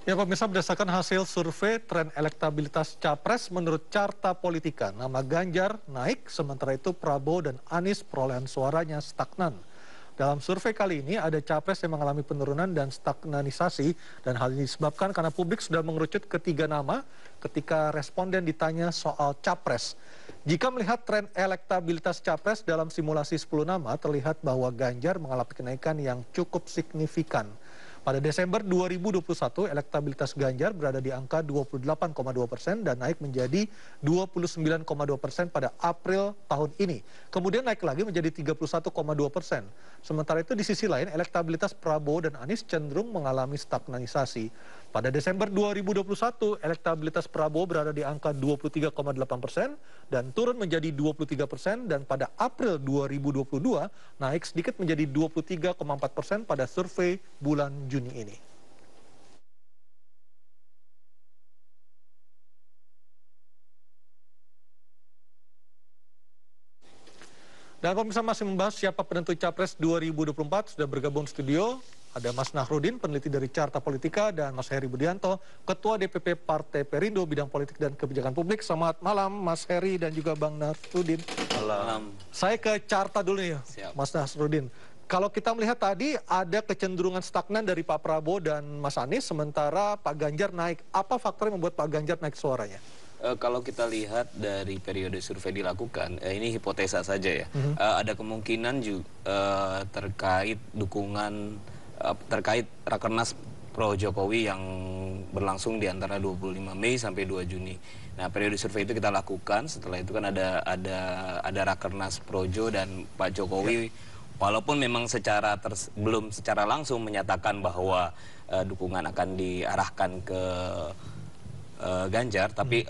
Ya pemirsa, berdasarkan hasil survei tren elektabilitas Capres menurut Carta Politika, nama Ganjar naik, sementara itu Prabowo dan Anies perolehan suaranya stagnan. Dalam survei kali ini ada Capres yang mengalami penurunan dan stagnanisasi, dan hal ini disebabkan karena publik sudah mengerucut ketiga nama ketika responden ditanya soal Capres. Jika melihat tren elektabilitas Capres dalam simulasi 10 nama, terlihat bahwa Ganjar mengalami kenaikan yang cukup signifikan. Pada Desember 2021, elektabilitas Ganjar berada di angka 28,2% dan naik menjadi 29,2% pada April tahun ini. Kemudian naik lagi menjadi 31,2%. Sementara itu di sisi lain, elektabilitas Prabowo dan Anies cenderung mengalami stagnanisasi. Pada Desember 2021, elektabilitas Prabowo berada di angka 23,8% dan turun menjadi 23%, dan pada April 2022 naik sedikit menjadi 23,4% pada survei bulan Juni ini. Dan pemirsa, masih membahas siapa penentu Capres 2024, sudah bergabung di studio. Ada Mas Nahrudin, peneliti dari Carta Politika, dan Mas Heri Budianto, Ketua DPP Partai Perindo Bidang Politik dan Kebijakan Publik. Selamat malam Mas Heri dan juga Bang Nahrudin. Malam. Saya ke Carta dulu nih, Mas Nahrudin. Kalau kita melihat tadi ada kecenderungan stagnan dari Pak Prabowo dan Mas Anies, sementara Pak Ganjar naik. Apa faktor yang membuat Pak Ganjar naik suaranya? Kalau kita lihat dari periode survei dilakukan, ini hipotesa saja ya, ada kemungkinan juga terkait dukungan, terkait Rakernas Pro Jokowi yang berlangsung di antara 25 Mei sampai 2 Juni. Nah, periode survei itu kita lakukan, setelah itu kan ada Rakernas Projo dan Pak Jokowi, walaupun memang belum secara langsung menyatakan bahwa dukungan akan diarahkan ke Ganjar, tapi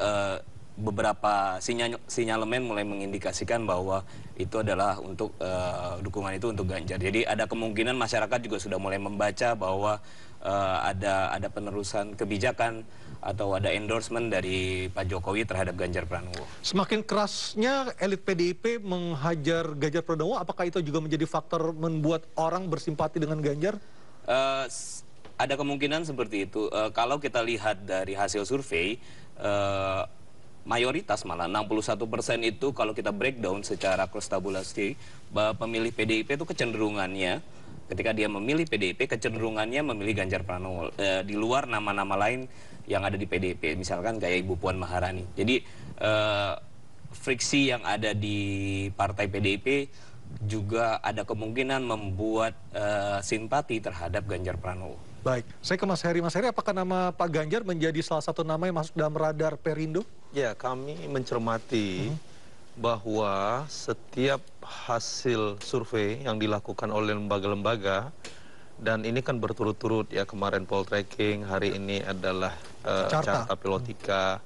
beberapa sinyalemen mulai mengindikasikan bahwa itu adalah untuk dukungan itu untuk Ganjar. Jadi ada kemungkinan masyarakat juga sudah mulai membaca bahwa ada penerusan kebijakan atau ada endorsement dari Pak Jokowi terhadap Ganjar Pranowo. Semakin kerasnya elit PDIP menghajar Ganjar Pranowo, apakah itu juga menjadi faktor membuat orang bersimpati dengan Ganjar? Ada kemungkinan seperti itu. Kalau kita lihat dari hasil survei, mayoritas malah 61% itu kalau kita breakdown secara cross tabulasi, pemilih PDIP itu kecenderungannya ketika dia memilih PDIP, kecenderungannya memilih Ganjar Pranowo di luar nama-nama lain yang ada di PDIP, misalkan kayak Ibu Puan Maharani. Jadi friksi yang ada di partai PDIP juga ada kemungkinan membuat simpati terhadap Ganjar Pranowo. Baik, saya ke Mas Heri. Mas Heri, apakah nama Pak Ganjar menjadi salah satu nama yang masuk dalam radar Perindo? Ya, kami mencermati bahwa setiap hasil survei yang dilakukan oleh lembaga-lembaga, dan ini kan berturut-turut ya, kemarin Poltreking, hari ini adalah Carta Politika.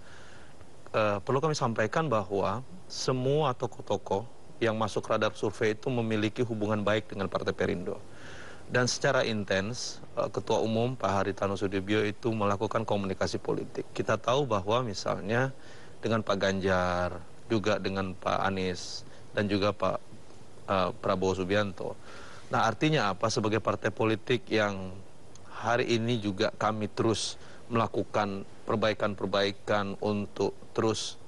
Perlu kami sampaikan bahwa semua tokoh-tokoh yang masuk radar survei itu memiliki hubungan baik dengan Partai Perindo. Dan secara intens, Ketua Umum Pak Haritanu Sudibyo itu melakukan komunikasi politik. Kita tahu bahwa misalnya dengan Pak Ganjar, juga dengan Pak Anies, dan juga Pak Prabowo Subianto. Nah, artinya apa? Sebagai partai politik yang hari ini juga kami terus melakukan perbaikan-perbaikan untuk terus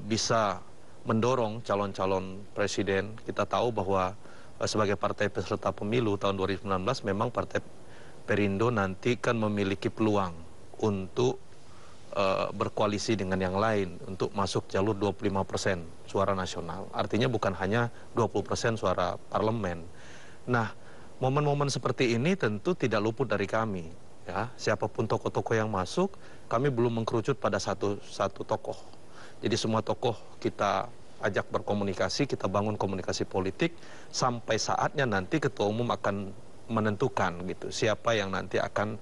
bisa mendorong calon-calon presiden. Kita tahu bahwa sebagai partai peserta pemilu tahun 2019 memang Partai Perindo nanti kan memiliki peluang untuk berkoalisi dengan yang lain untuk masuk jalur 25% suara nasional. Artinya bukan hanya 20% suara parlemen. Nah, momen-momen seperti ini tentu tidak luput dari kami. Ya, siapapun tokoh-tokoh yang masuk, kami belum mengkerucut pada satu tokoh. Jadi semua tokoh kita ajak berkomunikasi, kita bangun komunikasi politik, sampai saatnya nanti Ketua Umum akan menentukan gitu siapa yang nanti akan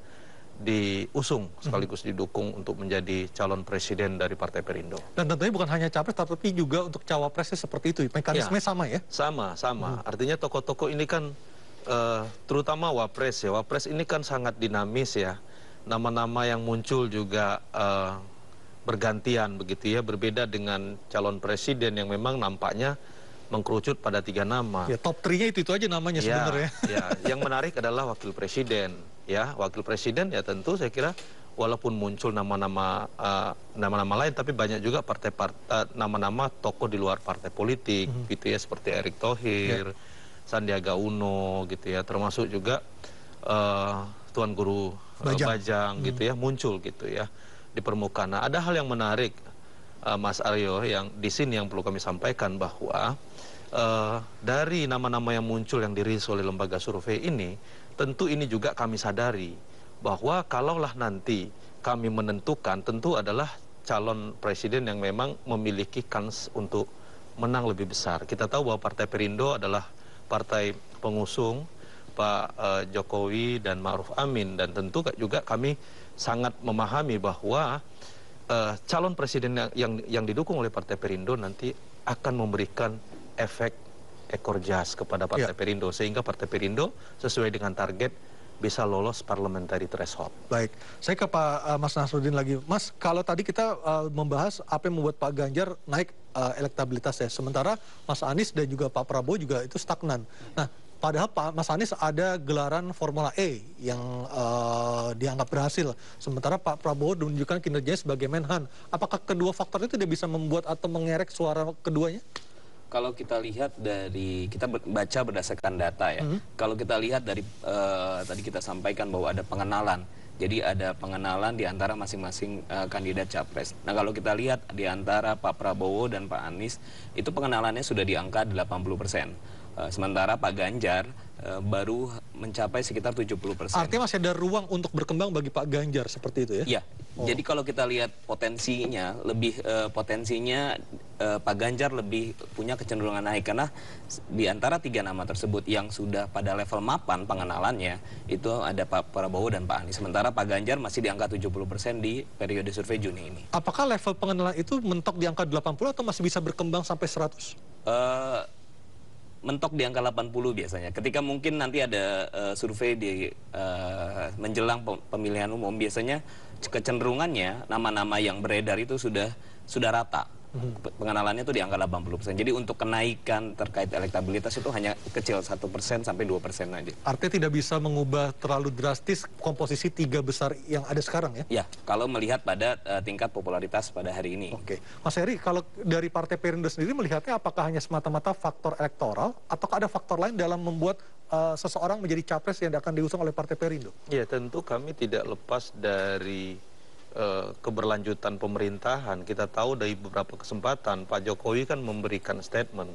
diusung sekaligus didukung untuk menjadi calon presiden dari Partai Perindo. Dan tentunya bukan hanya capres, tapi juga untuk cawapresnya seperti itu. Mekanisme sama ya? Sama. Artinya tokoh-tokoh ini kan, terutama wapres ya. Wapres ini kan sangat dinamis ya. Nama-nama yang muncul juga bergantian begitu ya, berbeda dengan calon presiden yang memang nampaknya mengkerucut pada 3 nama. Ya, top 3-nya itu aja namanya sebenarnya. Ya, yang menarik adalah wakil presiden. ya wakil presiden, ya tentu saya kira walaupun muncul nama-nama lain, tapi banyak juga nama-nama tokoh di luar partai politik, gitu ya, seperti Erick Thohir, Sandiaga Uno, gitu ya, termasuk juga Tuan Guru Bajang, gitu ya, muncul gitu ya di permukaan. Nah, ada hal yang menarik, Mas Aryo, yang di sini yang perlu kami sampaikan bahwa dari nama-nama yang muncul yang dirilis oleh lembaga survei ini, tentu ini juga kami sadari bahwa kalaulah nanti kami menentukan, tentu adalah calon presiden yang memang memiliki kans untuk menang lebih besar. Kita tahu bahwa Partai Perindo adalah partai pengusung Pak Jokowi dan Ma'ruf Amin, dan tentu juga kami sangat memahami bahwa calon presiden yang didukung oleh Partai Perindo nanti akan memberikan efek ekor jas kepada Partai Perindo, sehingga Partai Perindo sesuai dengan target bisa lolos parliamentary threshold. Baik, saya ke Pak Mas Nasruddin lagi. Mas, kalau tadi kita membahas apa yang membuat Pak Ganjar naik elektabilitasnya, sementara Mas Anies dan juga Pak Prabowo juga itu stagnan. Nah, padahal Pak Mas Anies ada gelaran Formula E yang dianggap berhasil, sementara Pak Prabowo menunjukkan kinerjanya sebagai Menhan. Apakah kedua faktor itu tidak bisa membuat atau mengerek suara keduanya? Kalau kita lihat dari, kita baca berdasarkan data ya. Kalau kita lihat dari tadi kita sampaikan bahwa ada pengenalan. Jadi ada pengenalan di antara masing-masing kandidat capres. Nah, kalau kita lihat di antara Pak Prabowo dan Pak Anies, itu pengenalannya sudah di angka 80%. Sementara Pak Ganjar baru mencapai sekitar 70%. Artinya masih ada ruang untuk berkembang bagi Pak Ganjar seperti itu ya? Iya. Jadi kalau kita lihat potensinya, Pak Ganjar lebih punya kecenderungan naik, karena di antara 3 nama tersebut yang sudah pada level mapan pengenalannya itu ada Pak Prabowo dan Pak Anies. Sementara Pak Ganjar masih di angka 70% di periode survei Juni ini. Apakah level pengenalan itu mentok di angka 80 atau masih bisa berkembang sampai 100? Mentok di angka 80 biasanya. Ketika mungkin nanti ada survei di menjelang pemilihan umum, biasanya kecenderungannya nama-nama yang beredar itu sudah rata. Pengenalannya itu di angka 80%. Jadi untuk kenaikan terkait elektabilitas itu hanya kecil 1% sampai 2% aja. Artinya tidak bisa mengubah terlalu drastis komposisi 3 besar yang ada sekarang ya? Ya, kalau melihat pada tingkat popularitas pada hari ini. Oke. Mas Heri, kalau dari Partai Perindo sendiri melihatnya apakah hanya semata-mata faktor elektoral ataukah ada faktor lain dalam membuat seseorang menjadi capres yang akan diusung oleh Partai Perindo? Ya, tentu kami tidak lepas dari keberlanjutan pemerintahan. Kita tahu dari beberapa kesempatan Pak Jokowi kan memberikan statement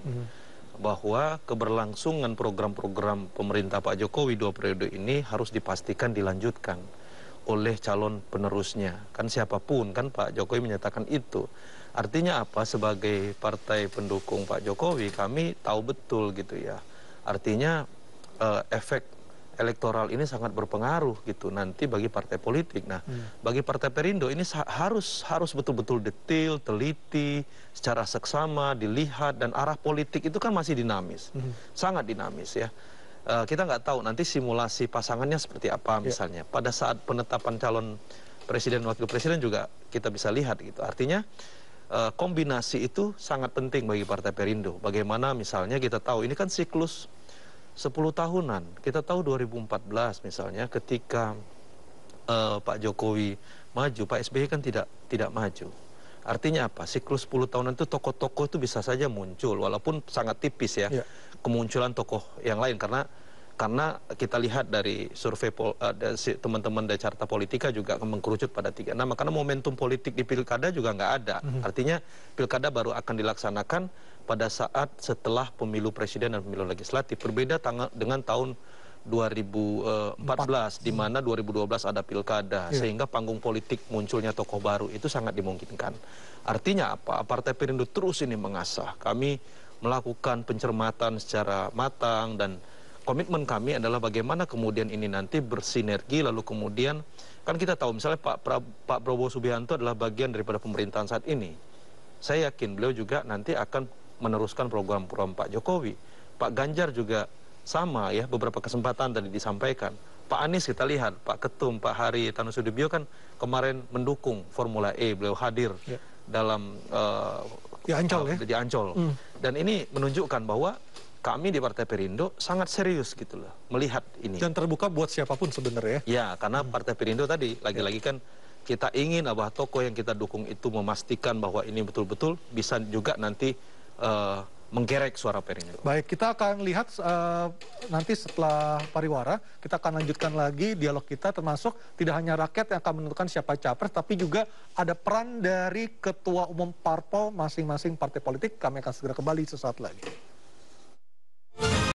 bahwa keberlangsungan program-program pemerintah Pak Jokowi 2 periode ini harus dipastikan dilanjutkan oleh calon penerusnya. Kan siapapun, kan Pak Jokowi menyatakan itu. Artinya apa? Sebagai partai pendukung Pak Jokowi, kami tahu betul gitu ya. Artinya efek elektoral ini sangat berpengaruh gitu nanti bagi partai politik. Nah, bagi Partai Perindo ini harus betul-betul detail, teliti, secara seksama dilihat, dan arah politik itu kan masih dinamis, sangat dinamis ya. Kita nggak tahu nanti simulasi pasangannya seperti apa misalnya. Pada saat penetapan calon presiden wakil presiden juga kita bisa lihat gitu. Artinya kombinasi itu sangat penting bagi Partai Perindo. Bagaimana misalnya kita tahu ini kan siklus 10 tahunan. Kita tahu 2014 misalnya ketika Pak Jokowi maju, Pak SBY kan tidak maju. Artinya apa? Siklus 10 tahunan itu tokoh-tokoh itu bisa saja muncul walaupun sangat tipis ya. Kemunculan tokoh yang lain karena kita lihat dari survei teman-teman dari Carta Politika juga mengkerucut pada 3 nama, karena momentum politik di pilkada juga nggak ada. Artinya pilkada baru akan dilaksanakan pada saat setelah pemilu presiden dan pemilu legislatif. Berbeda dengan tahun 2014 di mana 2012 ada pilkada, sehingga panggung politik munculnya tokoh baru itu sangat dimungkinkan. Artinya apa? Partai Perindo terus ini mengasah. Kami melakukan pencermatan secara matang, dan komitmen kami adalah bagaimana kemudian ini nanti bersinergi, lalu kemudian kan kita tahu misalnya Pak Prabowo Subianto adalah bagian daripada pemerintahan saat ini. Saya yakin beliau juga nanti akan meneruskan program-program Pak Jokowi. Pak Ganjar juga sama ya, beberapa kesempatan tadi disampaikan. Pak Anies kita lihat, Pak Ketum, Pak Hari Tanusudibio kan kemarin mendukung Formula E, beliau hadir dalam di Ancol ya? Di Ancol. Dan ini menunjukkan bahwa kami di Partai Perindo sangat serius gitu loh melihat ini. Dan terbuka buat siapapun sebenarnya. Ya, karena Partai Perindo tadi lagi-lagi kan kita ingin bahwa tokoh yang kita dukung itu memastikan bahwa ini betul-betul bisa juga nanti menggerek suara Perindo. Baik, kita akan lihat nanti setelah pariwara, kita akan lanjutkan lagi dialog kita, termasuk tidak hanya rakyat yang akan menentukan siapa capres, tapi juga ada peran dari ketua umum parpol masing-masing partai politik. Kami akan segera kembali sesaat lagi.